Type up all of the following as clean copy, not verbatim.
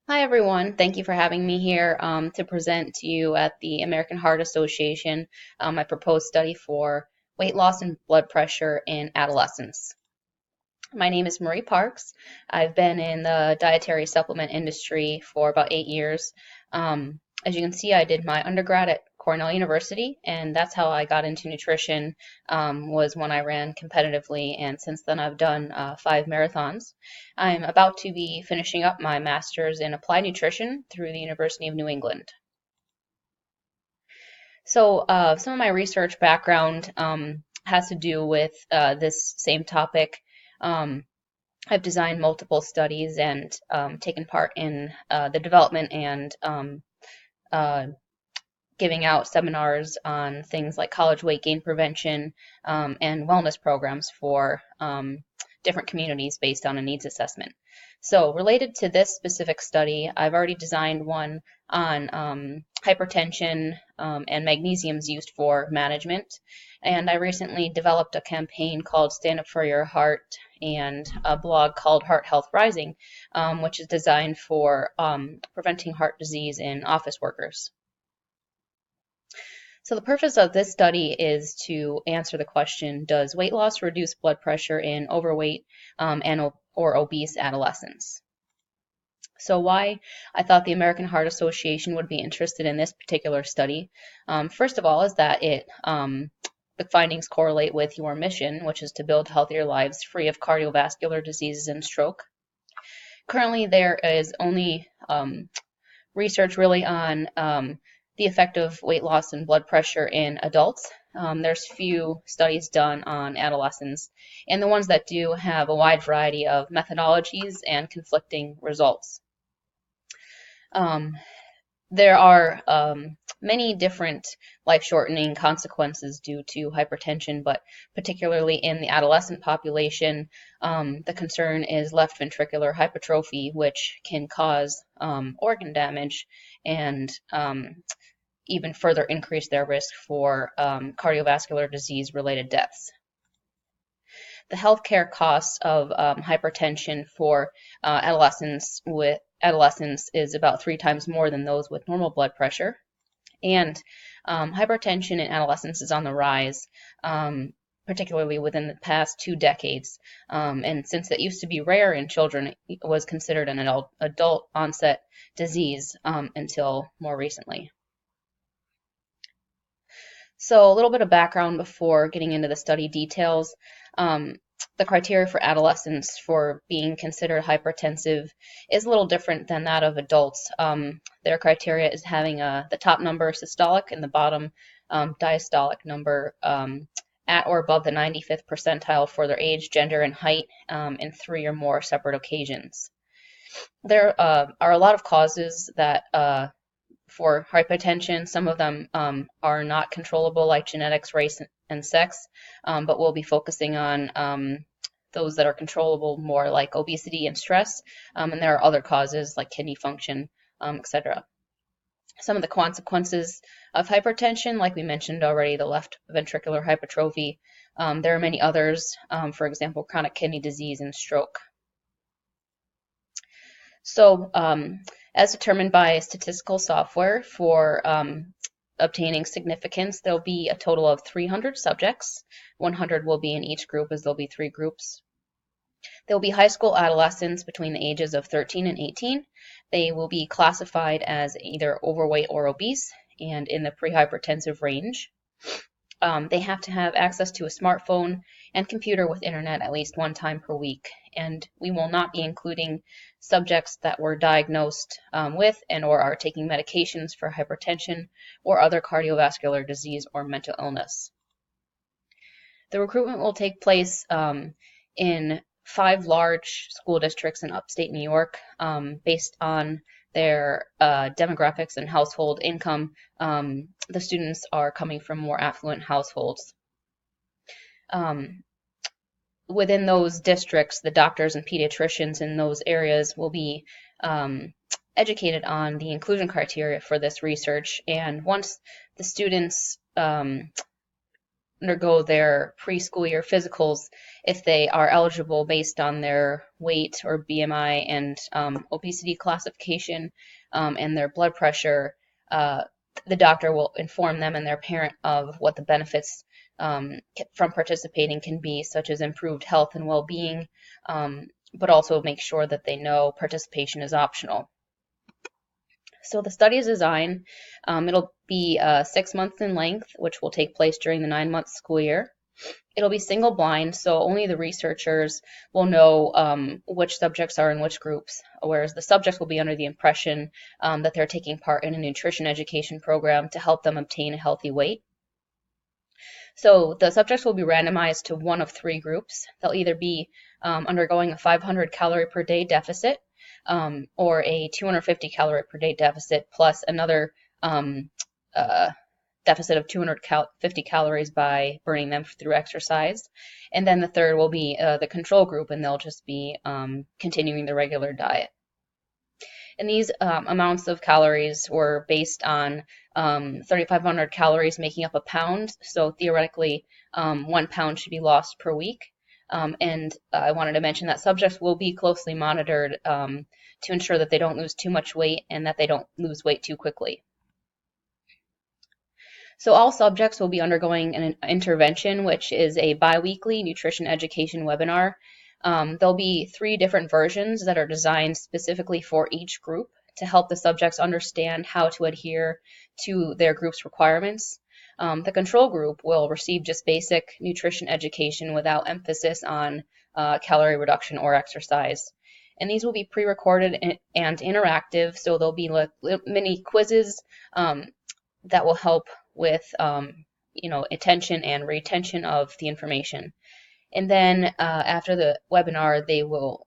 Hi, everyone. Thank you for having me here to present to you at the American Heart Association my proposed study for weight loss and blood pressure in adolescents. My name is Marie Parks. I've been in the dietary supplement industry for about 8 years. As you can see, I did my undergrad at Cornell University, and that's how I got into nutrition, was when I ran competitively, and since then I've done 5 marathons. I'm about to be finishing up my master's in applied nutrition through the University of New England. So some of my research background has to do with this same topic. Um, I've designed multiple studies and taken part in the development and uh, giving out seminars on things like college weight gain prevention and wellness programs for different communities based on a needs assessment. So, related to this specific study, I've already designed one on hypertension and magnesium's used for management. And I recently developed a campaign called Stand Up for Your Heart and a blog called Heart Health Rising, which is designed for preventing heart disease in office workers. So the purpose of this study is to answer the question, does weight loss reduce blood pressure in overweight or obese adolescents? So why I thought the American Heart Association would be interested in this particular study, first of all, is that the findings correlate with your mission, which is to build healthier lives free of cardiovascular diseases and stroke. Currently, there is only research really on the effect of weight loss and blood pressure in adults. There's few studies done on adolescents, and the ones that do have a wide variety of methodologies and conflicting results. Um, there are many different life-shortening consequences due to hypertension, but particularly in the adolescent population, the concern is left ventricular hypertrophy, which can cause organ damage and even further increase their risk for cardiovascular disease-related deaths. The healthcare costs of hypertension for adolescents is about 3 times more than those with normal blood pressure. And hypertension in adolescents is on the rise, particularly within the past 2 decades. And since it used to be rare in children, it was considered an adult onset disease until more recently. So a little bit of background before getting into the study details. The criteria for adolescents for being considered hypertensive is a little different than that of adults. Their criteria is having the top number systolic and the bottom diastolic number at or above the 95th percentile for their age, gender, and height in 3 or more separate occasions. There are a lot of causes that for hypertension. Some of them are not controllable, like genetics, race, and sex, but we'll be focusing on those that are controllable more, like obesity and stress. And there are other causes like kidney function, etc. Some of the consequences of hypertension, like we mentioned already, the left ventricular hypertrophy. There are many others, for example, chronic kidney disease and stroke. So, as determined by statistical software for obtaining significance, there'll be a total of 300 subjects. 100 will be in each group, as there'll be 3 groups. There will be high school adolescents between the ages of 13 and 18. They will be classified as either overweight or obese and in the prehypertensive range. They have to have access to a smartphone and computer with internet at least 1 time per week. And we will not be including subjects that were diagnosed with and or are taking medications for hypertension or other cardiovascular disease or mental illness. The recruitment will take place in 5 large school districts in upstate New York based on their demographics and household income. The students are coming from more affluent households. Within those districts, the doctors and pediatricians in those areas will be educated on the inclusion criteria for this research. And once the students undergo their preschool year physicals if they are eligible based on their weight or BMI and obesity classification and their blood pressure. The doctor will inform them and their parent of what the benefits from participating can be, such as improved health and well-being, but also make sure that they know participation is optional. So the study's design, it'll be 6 months in length, which will take place during the 9-month school year. It'll be single blind, so only the researchers will know which subjects are in which groups, whereas the subjects will be under the impression that they're taking part in a nutrition education program to help them obtain a healthy weight. So the subjects will be randomized to one of 3 groups. They'll either be undergoing a 500 calorie per day deficit or a 250 calorie per day deficit plus another deficit of 250 calories by burning them through exercise. And then the third will be the control group, and they'll just be continuing the regular diet. And these amounts of calories were based on 3,500 calories making up a pound. So theoretically, 1 pound should be lost per week. And I wanted to mention that subjects will be closely monitored to ensure that they don't lose too much weight and that they don't lose weight too quickly. So all subjects will be undergoing an intervention, which is a biweekly nutrition education webinar. There'll be 3 different versions that are designed specifically for each group to help the subjects understand how to adhere to their group's requirements. The control group will receive just basic nutrition education without emphasis on calorie reduction or exercise. And these will be pre-recorded and interactive, so there'll be mini quizzes that will help with attention and retention of the information. And then after the webinar,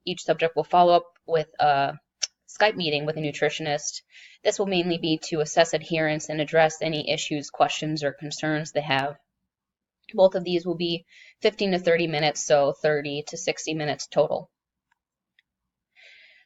each subject will follow up with a Skype meeting with a nutritionist. This will mainly be to assess adherence and address any issues, questions, or concerns they have. Both of these will be 15 to 30 minutes, so 30 to 60 minutes total.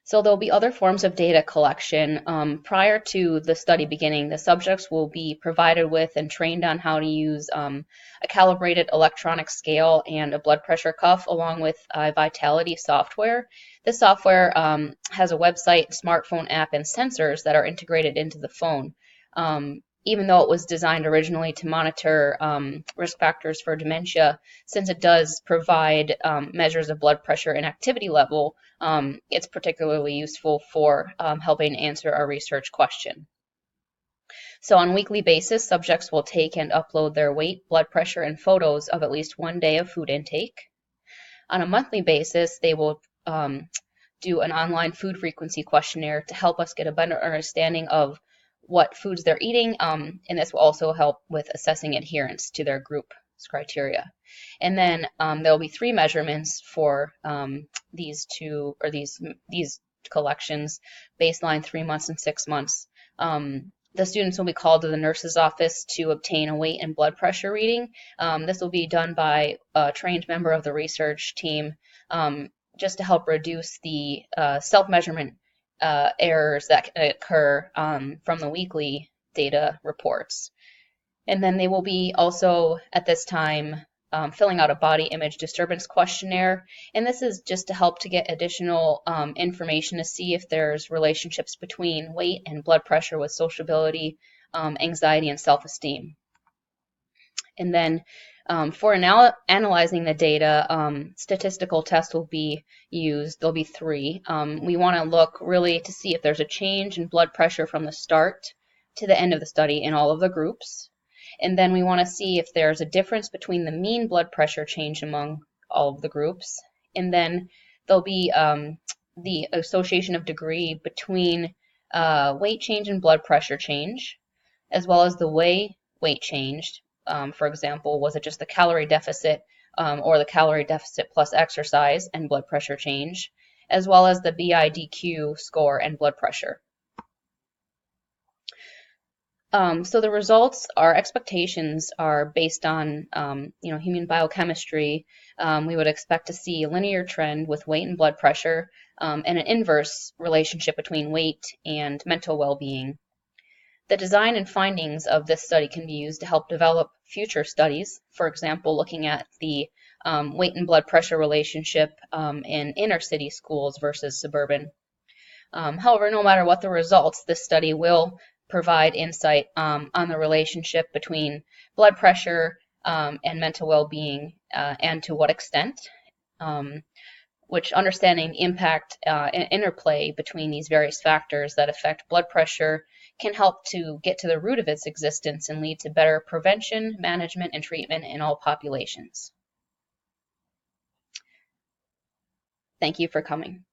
So there'll be other forms of data collection. Prior to the study beginning, the subjects will be provided with and trained on how to use a calibrated electronic scale and a blood pressure cuff, along with Vitality software. This software has a website, smartphone app, and sensors that are integrated into the phone. Even though it was designed originally to monitor risk factors for dementia, since it does provide measures of blood pressure and activity level, it's particularly useful for helping answer our research question. So on a weekly basis, subjects will take and upload their weight, blood pressure, and photos of at least 1 day of food intake. On a monthly basis, they will do an online food frequency questionnaire to help us get a better understanding of what foods they're eating, and this will also help with assessing adherence to their group's criteria. And then there will be 3 measurements for these collections: baseline, 3 months, and 6 months. The students will be called to the nurse's office to obtain a weight and blood pressure reading. This will be done by a trained member of the research team, just to help reduce the self-measurement errors that can occur from the weekly data reports. And then they will be also at this time filling out a body image disturbance questionnaire, and this is just to help to get additional information to see if there's relationships between weight and blood pressure with sociability, anxiety, and self-esteem. And then for analyzing the data, statistical tests will be used. There'll be 3. We want to look really to see if there's a change in blood pressure from the start to the end of the study in all of the groups. And then we want to see if there's a difference between the mean blood pressure change among all of the groups. And then there'll be the association of degree between weight change and blood pressure change, as well as the way weight changed. For example, was it just the calorie deficit or the calorie deficit plus exercise and blood pressure change, as well as the BIDQ score and blood pressure. So the results, our expectations are based on human biochemistry. We would expect to see a linear trend with weight and blood pressure, and an inverse relationship between weight and mental well-being. The design and findings of this study can be used to help develop future studies, for example, looking at the weight and blood pressure relationship in inner city schools versus suburban. However, no matter what the results, this study will provide insight on the relationship between blood pressure and mental well-being and to what extent, which understanding the impact and interplay between these various factors that affect blood pressure can help to get to the root of its existence and lead to better prevention, management, and treatment in all populations. Thank you for coming.